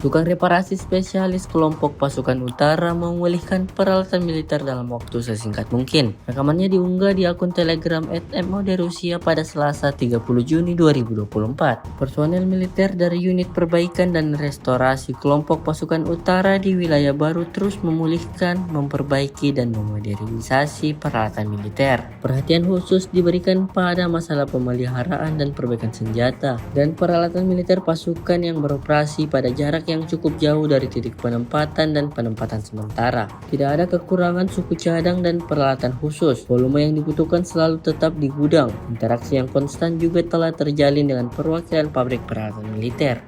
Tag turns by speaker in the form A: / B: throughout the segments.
A: Tukang reparasi spesialis kelompok pasukan utara memulihkan peralatan militer dalam waktu sesingkat mungkin. Rekamannya diunggah di akun Telegram @MOD Rusia pada Selasa 30 Juni 2024. Personel militer dari unit perbaikan dan restorasi kelompok pasukan utara di wilayah baru terus memulihkan, memperbaiki, dan memodernisasi peralatan militer. Perhatian khusus diberikan pada masalah pemeliharaan dan perbaikan senjata dan peralatan militer pasukan yang beroperasi pada jarak yang cukup jauh dari titik penempatan dan penempatan sementara. Tidak ada kekurangan suku cadang dan peralatan khusus. Volume yang dibutuhkan selalu tetap di gudang. Interaksi yang konstan juga telah terjalin dengan perwakilan pabrik peralatan militer.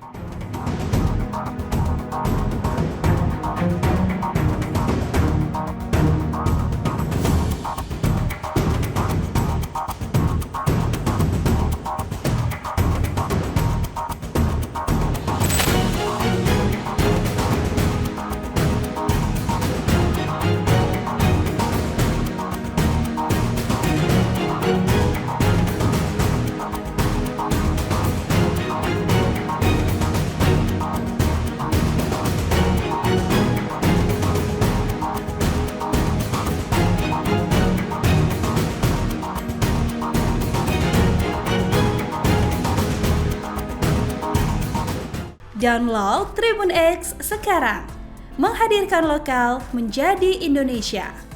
B: Download Tribun X sekarang, menghadirkan lokal menjadi Indonesia.